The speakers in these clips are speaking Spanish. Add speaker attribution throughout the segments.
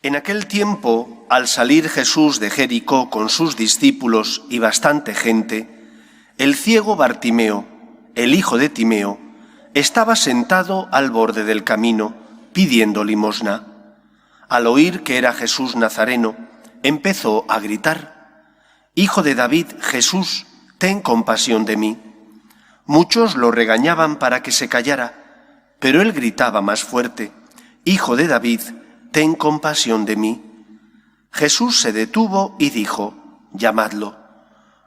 Speaker 1: En aquel tiempo, al salir Jesús de Jericó con sus discípulos y bastante gente, el ciego Bartimeo, el hijo de Timeo, estaba sentado al borde del camino, pidiendo limosna. Al oír que era Jesús Nazareno, empezó a gritar: «Hijo de David, Jesús, ten compasión de mí». Muchos lo regañaban para que se callara, pero él gritaba más fuerte: «Hijo de David, ten compasión de mí». Jesús se detuvo y dijo: «Llamadlo».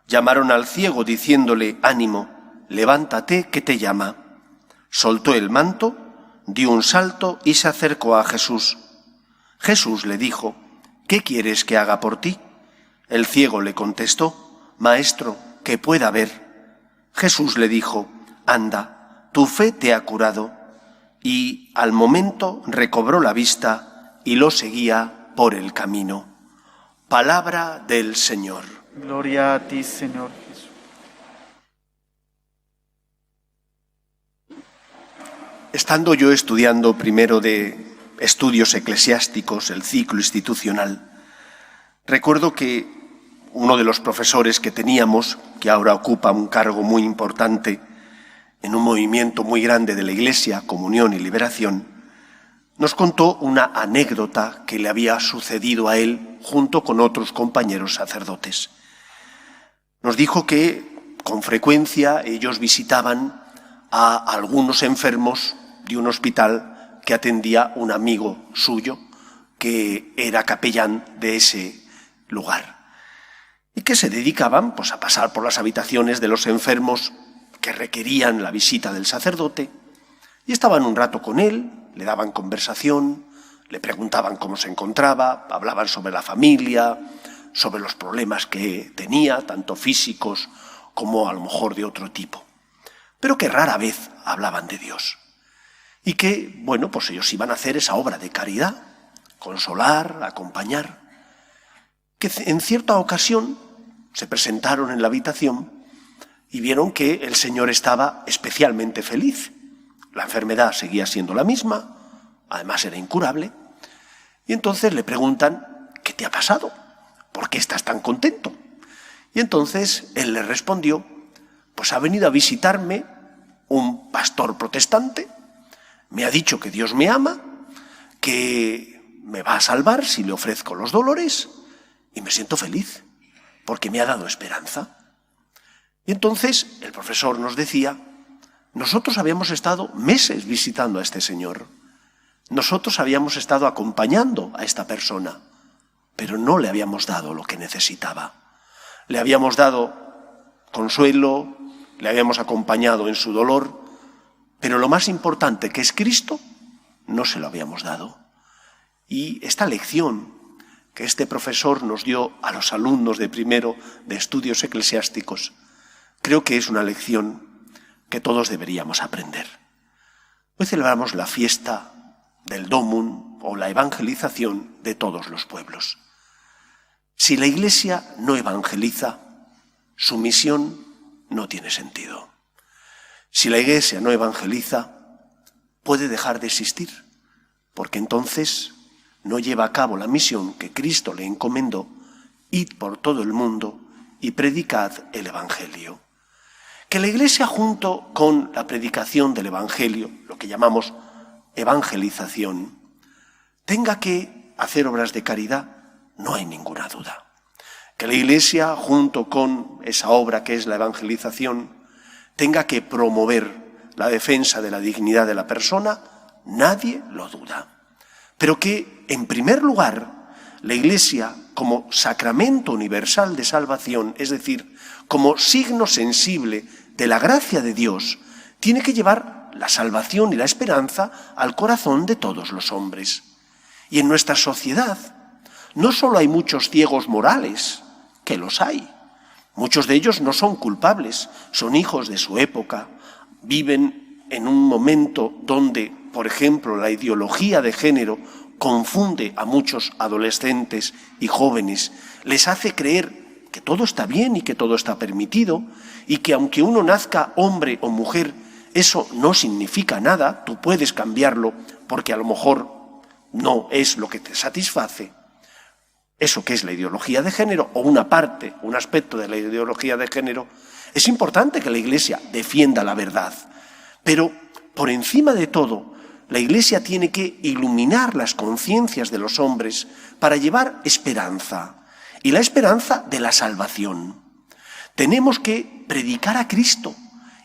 Speaker 1: Llamaron al ciego diciéndole: «Ánimo, levántate, que te llama». Soltó el manto, dio un salto y se acercó a Jesús. Jesús le dijo: «¿Qué quieres que haga por ti?». El ciego le contestó: «Maestro, que pueda ver». Jesús le dijo: «Anda, tu fe te ha curado». Y al momento recobró la vista y lo seguía por el camino. Palabra del Señor.
Speaker 2: Gloria a ti, Señor Jesús.
Speaker 1: Estando yo estudiando primero de estudios eclesiásticos, el ciclo institucional, recuerdo que uno de los profesores que teníamos, que ahora ocupa un cargo muy importante en un movimiento muy grande de la Iglesia, Comunión y Liberación, nos contó una anécdota que le había sucedido a él junto con otros compañeros sacerdotes. Nos dijo que con frecuencia ellos visitaban a algunos enfermos de un hospital que atendía un amigo suyo que era capellán de ese lugar y que se dedicaban pues a pasar por las habitaciones de los enfermos que requerían la visita del sacerdote y estaban un rato con él, le daban conversación, le preguntaban cómo se encontraba, hablaban sobre la familia, sobre los problemas que tenía, tanto físicos como a lo mejor de otro tipo, pero que rara vez hablaban de Dios. Y que, bueno, pues ellos iban a hacer esa obra de caridad, consolar, acompañar, que en cierta ocasión se presentaron en la habitación y vieron que el Señor estaba especialmente feliz. La enfermedad seguía siendo la misma, además era incurable, y entonces le preguntan: ¿qué te ha pasado? ¿Por qué estás tan contento? Y entonces él le respondió: pues ha venido a visitarme un pastor protestante, me ha dicho que Dios me ama, que me va a salvar si le ofrezco los dolores, y me siento feliz, porque me ha dado esperanza. Y entonces el profesor nos decía: nosotros habíamos estado meses visitando a este señor, nosotros habíamos estado acompañando a esta persona, pero no le habíamos dado lo que necesitaba. Le habíamos dado consuelo, le habíamos acompañado en su dolor, pero lo más importante, que es Cristo, no se lo habíamos dado. Y esta lección que este profesor nos dio a los alumnos de primero de estudios eclesiásticos, creo que es una lección que todos deberíamos aprender. Hoy celebramos la fiesta del Domum o la evangelización de todos los pueblos. Si la Iglesia no evangeliza, su misión no tiene sentido. Si la Iglesia no evangeliza, puede dejar de existir, porque entonces no lleva a cabo la misión que Cristo le encomendó: id por todo el mundo y predicad el Evangelio. Que la Iglesia, junto con la predicación del Evangelio, lo que llamamos evangelización, tenga que hacer obras de caridad, no hay ninguna duda. Que la Iglesia, junto con esa obra que es la evangelización, tenga que promover la defensa de la dignidad de la persona, nadie lo duda. Pero que, en primer lugar, la Iglesia, como sacramento universal de salvación, es decir, como signo sensible de la gracia de Dios, tiene que llevar la salvación y la esperanza al corazón de todos los hombres. Y en nuestra sociedad no solo hay muchos ciegos morales, que los hay. Muchos de ellos no son culpables, son hijos de su época, viven en un momento donde, por ejemplo, la ideología de género confunde a muchos adolescentes y jóvenes, les hace creer que todo está bien y que todo está permitido, y que aunque uno nazca hombre o mujer, eso no significa nada, tú puedes cambiarlo porque a lo mejor no es lo que te satisface, eso que es la ideología de género, o una parte, un aspecto de la ideología de género, es importante que la Iglesia defienda la verdad. Pero, por encima de todo, la Iglesia tiene que iluminar las conciencias de los hombres para llevar esperanza, y la esperanza de la salvación. Tenemos que predicar a Cristo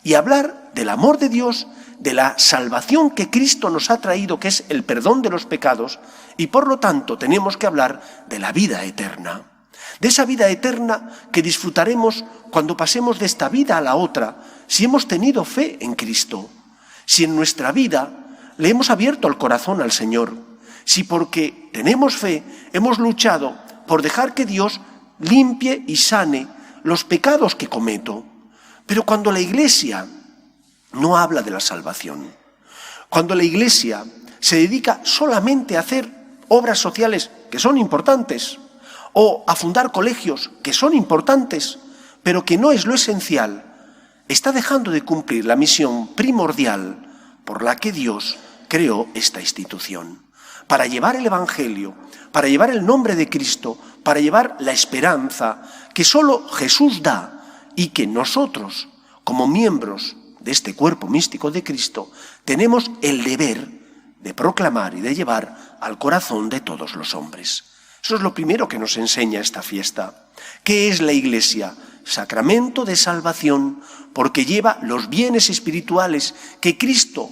Speaker 1: y hablar del amor de Dios, de la salvación que Cristo nos ha traído, que es el perdón de los pecados, y por lo tanto tenemos que hablar de la vida eterna. De esa vida eterna que disfrutaremos cuando pasemos de esta vida a la otra, si hemos tenido fe en Cristo, si en nuestra vida le hemos abierto el corazón al Señor, si porque tenemos fe hemos luchado por dejar que Dios limpie y sane los pecados que cometo. Pero cuando la Iglesia no habla de la salvación, cuando la Iglesia se dedica solamente a hacer obras sociales que son importantes, o a fundar colegios que son importantes, pero que no es lo esencial, está dejando de cumplir la misión primordial por la que Dios creó esta institución, para llevar el Evangelio, para llevar el nombre de Cristo, para llevar la esperanza que solo Jesús da y que nosotros, como miembros de este cuerpo místico de Cristo, tenemos el deber de proclamar y de llevar al corazón de todos los hombres. Eso es lo primero que nos enseña esta fiesta. ¿Qué es la Iglesia? Sacramento de salvación, porque lleva los bienes espirituales que Cristo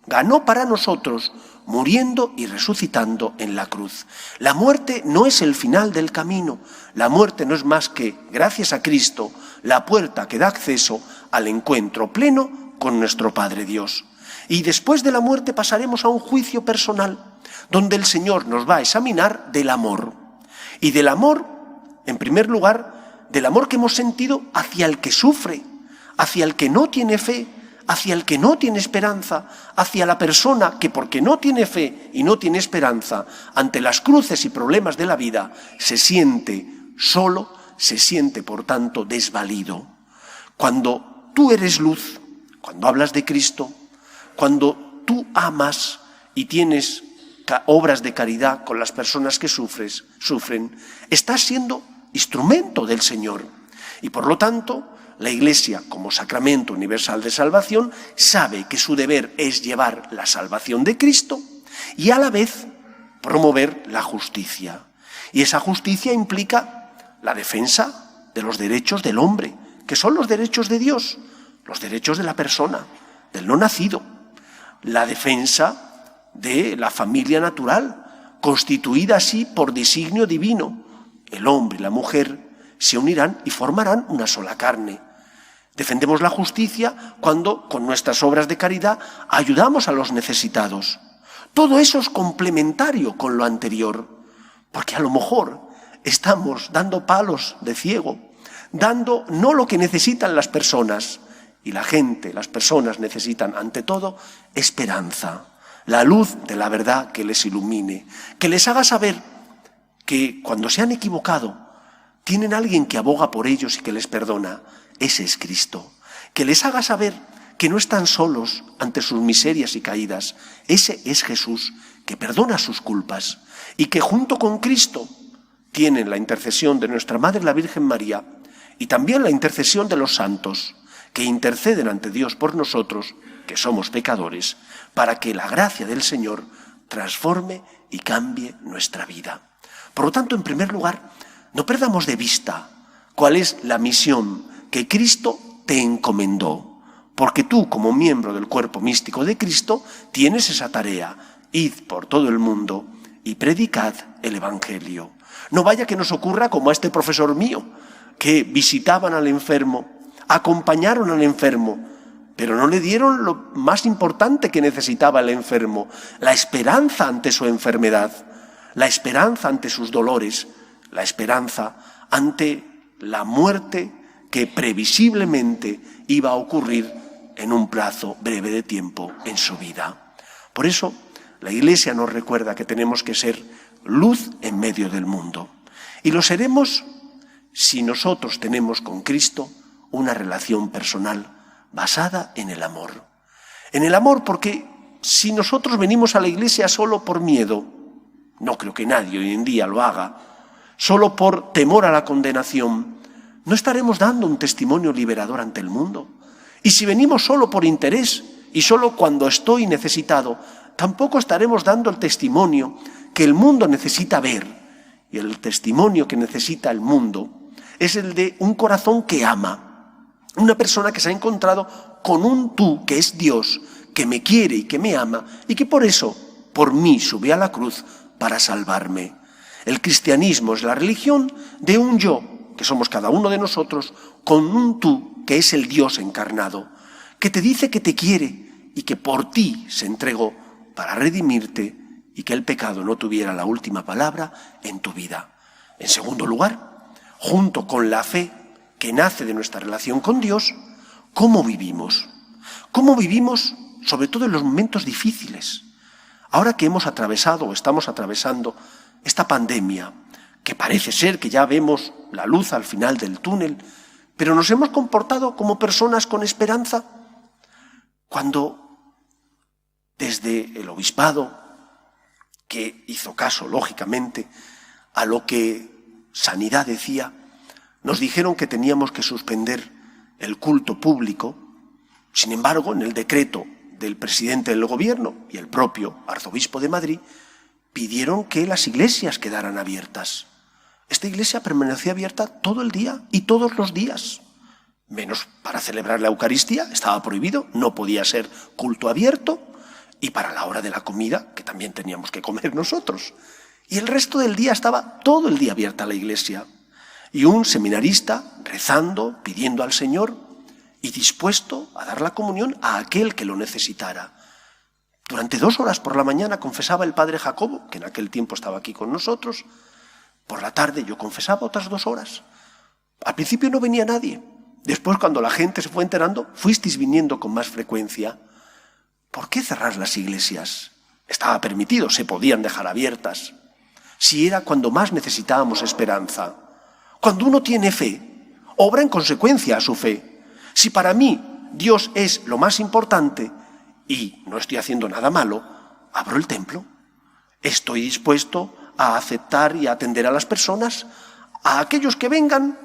Speaker 1: ganó para nosotros, muriendo y resucitando en la cruz. La muerte no es el final del camino, la muerte no es más que, gracias a Cristo, la puerta que da acceso al encuentro pleno con nuestro Padre Dios. Y después de la muerte pasaremos a un juicio personal, donde el Señor nos va a examinar del amor. Y del amor, en primer lugar, del amor que hemos sentido hacia el que sufre, hacia el que no tiene fe, hacia el que no tiene esperanza, hacia la persona que porque no tiene fe y no tiene esperanza, ante las cruces y problemas de la vida, se siente solo, se siente por tanto desvalido. Cuando tú eres luz, cuando hablas de Cristo, cuando tú amas y tienes obras de caridad con las personas que sufren, estás siendo instrumento del Señor. Y por lo tanto, la Iglesia, como sacramento universal de salvación, sabe que su deber es llevar la salvación de Cristo y a la vez promover la justicia. Y esa justicia implica la defensa de los derechos del hombre, que son los derechos de Dios, los derechos de la persona, del no nacido, la defensa de la familia natural, constituida así por designio divino. El hombre y la mujer se unirán y formarán una sola carne. Defendemos la justicia cuando, con nuestras obras de caridad, ayudamos a los necesitados. Todo eso es complementario con lo anterior, porque a lo mejor estamos dando palos de ciego, dando no lo que necesitan las personas, y la gente, las personas necesitan ante todo esperanza, la luz de la verdad que les ilumine, que les haga saber que cuando se han equivocado, tienen alguien que aboga por ellos y que les perdona. Ese es Cristo. Que les haga saber que no están solos ante sus miserias y caídas. Ese es Jesús, que perdona sus culpas y que junto con Cristo tienen la intercesión de nuestra Madre la Virgen María y también la intercesión de los santos, que interceden ante Dios por nosotros, que somos pecadores, para que la gracia del Señor transforme y cambie nuestra vida. Por lo tanto, en primer lugar, no perdamos de vista cuál es la misión que Cristo te encomendó, porque tú, como miembro del cuerpo místico de Cristo, tienes esa tarea. Id por todo el mundo y predicad el Evangelio. No vaya que nos ocurra como a este profesor mío, que visitaban al enfermo, acompañaron al enfermo, pero no le dieron lo más importante que necesitaba el enfermo, la esperanza ante su enfermedad, la esperanza ante sus dolores, la esperanza ante la muerte que previsiblemente iba a ocurrir en un plazo breve de tiempo en su vida. Por eso, la Iglesia nos recuerda que tenemos que ser luz en medio del mundo. Y lo seremos si nosotros tenemos con Cristo una relación personal basada en el amor. En el amor, porque si nosotros venimos a la Iglesia solo por miedo, no creo que nadie hoy en día lo haga, solo por temor a la condenación, no estaremos dando un testimonio liberador ante el mundo. Y si venimos solo por interés y solo cuando estoy necesitado, tampoco estaremos dando el testimonio que el mundo necesita ver. Y el testimonio que necesita el mundo es el de un corazón que ama, una persona que se ha encontrado con un tú que es Dios, que me quiere y que me ama y que por eso, por mí, subió a la cruz para salvarme. El cristianismo es la religión de un yo, que somos cada uno de nosotros, con un tú que es el Dios encarnado, que te dice que te quiere y que por ti se entregó para redimirte y que el pecado no tuviera la última palabra en tu vida. En segundo lugar, junto con la fe que nace de nuestra relación con Dios, ¿cómo vivimos? ¿Cómo vivimos, sobre todo en los momentos difíciles? Ahora que hemos atravesado o estamos atravesando esta pandemia, que parece ser que ya vemos la luz al final del túnel, pero nos hemos comportado como personas con esperanza, cuando desde el obispado, que hizo caso, lógicamente, a lo que Sanidad decía, nos dijeron que teníamos que suspender el culto público. Sin embargo, en el decreto del presidente del gobierno y el propio arzobispo de Madrid, pidieron que las iglesias quedaran abiertas. Esta iglesia permanecía abierta todo el día y todos los días, menos para celebrar la Eucaristía, estaba prohibido, no podía ser culto abierto, y para la hora de la comida, que también teníamos que comer nosotros. Y el resto del día estaba todo el día abierta la iglesia. Y un seminarista rezando, pidiendo al Señor y dispuesto a dar la comunión a aquel que lo necesitara. Durante 2 horas por la mañana confesaba el padre Jacobo, que en aquel tiempo estaba aquí con nosotros. Por la tarde yo confesaba otras 2 horas. Al principio no venía nadie. Después, cuando la gente se fue enterando, fuisteis viniendo con más frecuencia. ¿Por qué cerrar las iglesias? Estaba permitido, se podían dejar abiertas. Si era cuando más necesitábamos esperanza. Cuando uno tiene fe, obra en consecuencia a su fe. Si para mí Dios es lo más importante y no estoy haciendo nada malo, abro el templo. Estoy dispuesto a aceptar y a atender a las personas, a aquellos que vengan,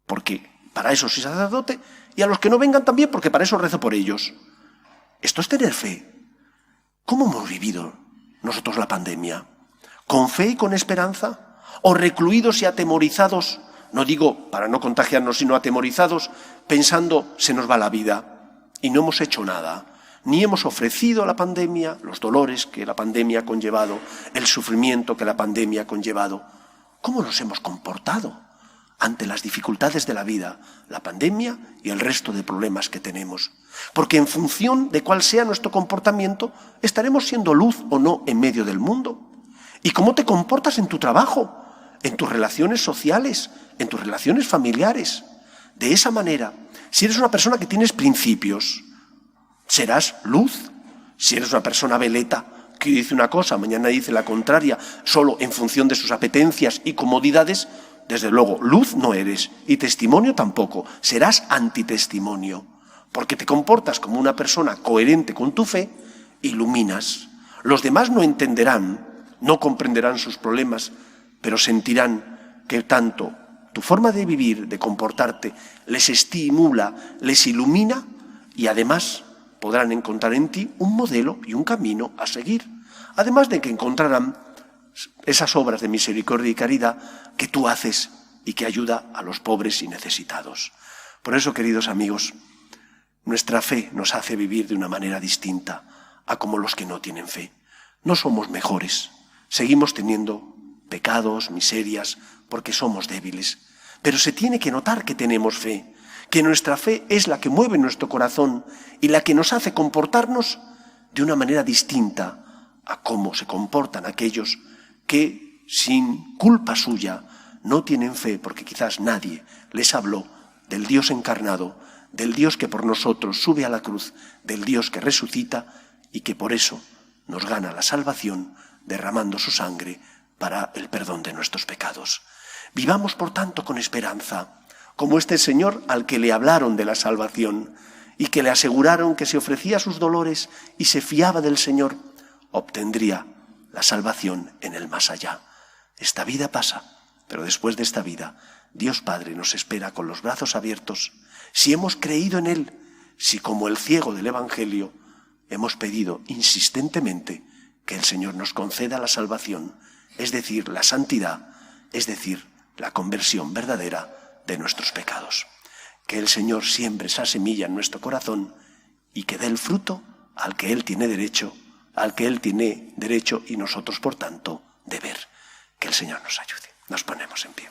Speaker 1: porque para eso soy sacerdote, y a los que no vengan también, porque para eso rezo por ellos. Esto es tener fe. ¿Cómo hemos vivido nosotros la pandemia? ¿Con fe y con esperanza? ¿O recluidos y atemorizados? No digo para no contagiarnos, sino atemorizados, pensando se nos va la vida. Y no hemos hecho nada. Ni hemos ofrecido a la pandemia los dolores que la pandemia ha conllevado, el sufrimiento que la pandemia ha conllevado. ¿Cómo nos hemos comportado ante las dificultades de la vida, la pandemia y el resto de problemas que tenemos? Porque en función de cuál sea nuestro comportamiento, estaremos siendo luz o no en medio del mundo. ¿Y cómo te comportas en tu trabajo, en tus relaciones sociales, en tus relaciones familiares? De esa manera, si eres una persona que tienes principios, serás luz. Si eres una persona veleta, que dice una cosa, mañana dice la contraria, solo en función de sus apetencias y comodidades, desde luego, luz no eres y testimonio tampoco. Serás antitestimonio, porque te comportas como una persona coherente con tu fe, iluminas. Los demás no entenderán, no comprenderán sus problemas, pero sentirán que tanto tu forma de vivir, de comportarte, les estimula, les ilumina y además podrán encontrar en ti un modelo y un camino a seguir. Además de que encontrarán esas obras de misericordia y caridad que tú haces y que ayuda a los pobres y necesitados. Por eso, queridos amigos, nuestra fe nos hace vivir de una manera distinta a como los que no tienen fe. No somos mejores, seguimos teniendo pecados, miserias, porque somos débiles. Pero se tiene que notar que tenemos fe, que nuestra fe es la que mueve nuestro corazón y la que nos hace comportarnos de una manera distinta a cómo se comportan aquellos que, sin culpa suya, no tienen fe porque quizás nadie les habló del Dios encarnado, del Dios que por nosotros sube a la cruz, del Dios que resucita y que por eso nos gana la salvación derramando su sangre para el perdón de nuestros pecados. Vivamos, por tanto, con esperanza, como este señor al que le hablaron de la salvación y que le aseguraron que si ofrecía sus dolores y se fiaba del Señor, obtendría la salvación en el más allá. Esta vida pasa, pero después de esta vida, Dios Padre nos espera con los brazos abiertos. Si hemos creído en Él, si como el ciego del Evangelio hemos pedido insistentemente que el Señor nos conceda la salvación, es decir, la santidad, es decir, la conversión verdadera de nuestros pecados. Que el Señor siembre esa semilla en nuestro corazón y que dé el fruto al que Él tiene derecho, y nosotros, por tanto, deber. Que el Señor nos ayude. Nos ponemos en pie.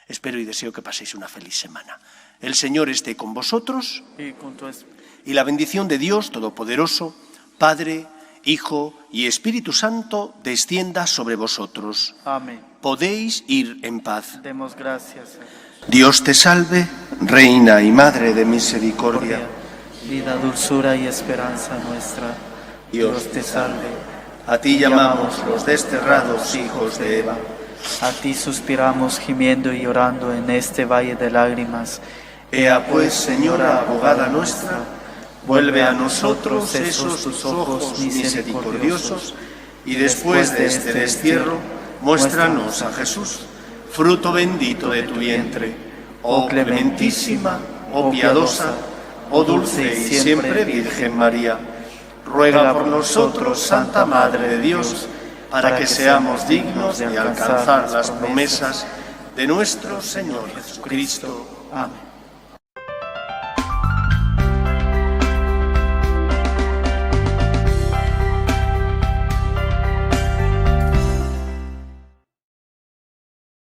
Speaker 1: Espero y deseo que paséis una feliz semana. El Señor esté con vosotros y la bendición de Dios Todopoderoso, Padre, Hijo y Espíritu Santo, descienda sobre vosotros.
Speaker 2: Amén.
Speaker 1: Podéis ir en paz.
Speaker 2: Demos gracias a Dios.
Speaker 1: Dios te salve, Reina y Madre de misericordia.
Speaker 2: Vida, dulzura y esperanza nuestra. Dios te salve.
Speaker 1: A ti llamamos los desterrados hijos de Eva.
Speaker 2: A ti suspiramos gimiendo y llorando en este valle de lágrimas.
Speaker 1: Ea pues, Señora abogada nuestra, vuelve a nosotros esos tus ojos misericordiosos y después de este destierro, muéstranos a Jesús, fruto bendito de tu vientre. Oh clementísima, oh piadosa, oh dulce y siempre Virgen María, ruega por nosotros, Santa Madre de Dios, para que seamos dignos de alcanzar las promesas de nuestro Señor Jesucristo. Amén.